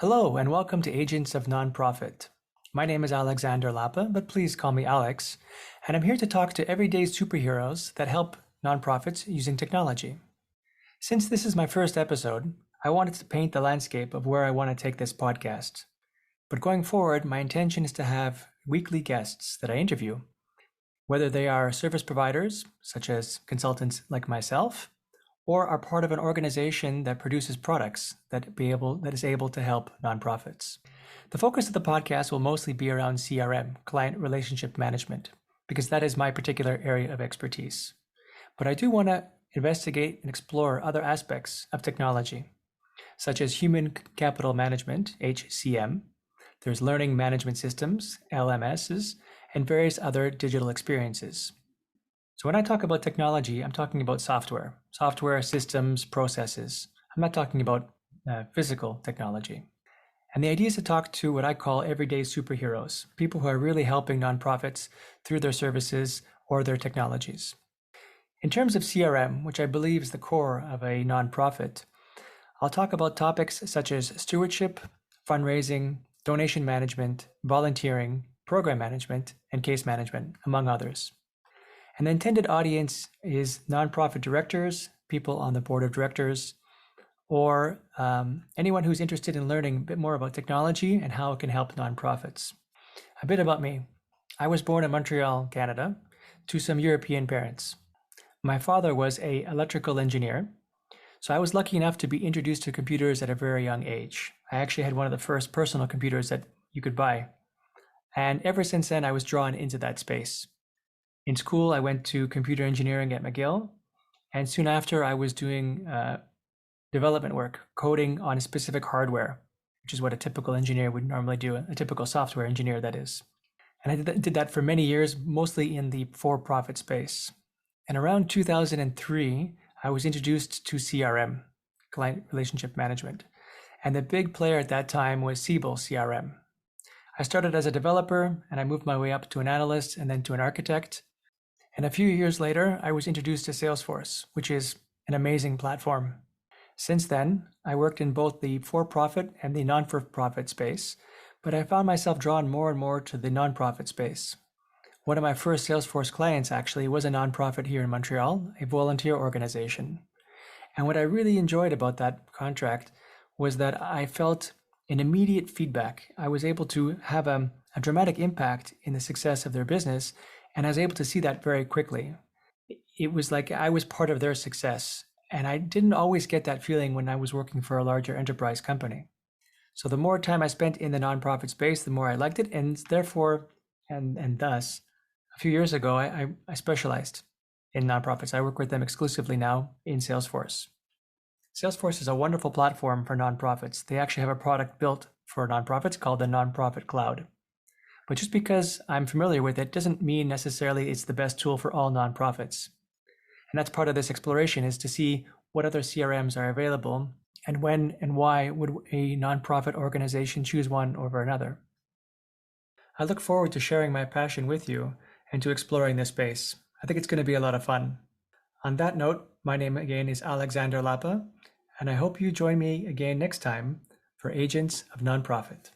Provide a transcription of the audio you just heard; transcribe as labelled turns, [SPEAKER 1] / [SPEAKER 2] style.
[SPEAKER 1] Hello, and welcome to Agents of Nonprofit. My name is Alexander Lapa, but please call me Alex, and I'm here to talk to everyday superheroes that help nonprofits using technology. Since this is my first episode, I wanted to paint the landscape of where I want to take this podcast. But going forward, my intention is to have weekly guests that I interview, whether they are service providers, such as consultants like myself, or are part of an organization that produces products that is able to help nonprofits. The focus of the podcast will mostly be around CRM, client relationship management, because that is my particular area of expertise. But I do want to investigate and explore other aspects of technology, such as human capital management, HCM. There's learning management systems, LMSs, and various other digital experiences. So when I talk about technology, I'm talking about software, systems, processes. I'm not talking about physical technology. And the idea is to talk to what I call everyday superheroes, people who are really helping nonprofits through their services or their technologies. In terms of CRM, which I believe is the core of a nonprofit, I'll talk about topics such as stewardship, fundraising, donation management, volunteering, program management, and case management, among others. And the intended audience is nonprofit directors, people on the board of directors, or anyone who's interested in learning a bit more about technology and how it can help nonprofits. A bit about me. I was born in Montreal, Canada, to some European parents. My father was an electrical engineer, so I was lucky enough to be introduced to computers at a very young age. I actually had one of the first personal computers that you could buy. And ever since then, I was drawn into that space. In school, I went to computer engineering at McGill, and soon after, I was doing development work, coding on specific hardware, which is what a typical engineer would normally do, a typical software engineer, that is. And I did that for many years, mostly in the for-profit space. And around 2003, I was introduced to CRM, client relationship management. And the big player at that time was Siebel CRM. I started as a developer, and I moved my way up to an analyst and then to an architect. And a few years later, I was introduced to Salesforce, which is an amazing platform. Since then, I worked in both the for-profit and the non-for-profit space, but I found myself drawn more and more to the non-profit space. One of my first Salesforce clients actually was a nonprofit here in Montreal, a volunteer organization. And what I really enjoyed about that contract was that I felt an immediate feedback. I was able to have a dramatic impact in the success of their business, and I was able to see that very quickly. It was like I was part of their success, and I didn't always get that feeling when I was working for a larger enterprise company. So the more time I spent in the nonprofit space, the more I liked it, and therefore, and thus, a few years ago, I specialized in nonprofits. I work with them exclusively now in Salesforce. Salesforce is a wonderful platform for nonprofits. They actually have a product built for nonprofits called the Nonprofit Cloud. But just because I'm familiar with it doesn't mean necessarily it's the best tool for all nonprofits. And that's part of this exploration, is to see what other CRMs are available and when and why would a nonprofit organization choose one over another. I look forward to sharing my passion with you and to exploring this space. I think it's going to be a lot of fun. On that note, my name again is Alexander Lapa, and I hope you join me again next time for Agents of Nonprofit.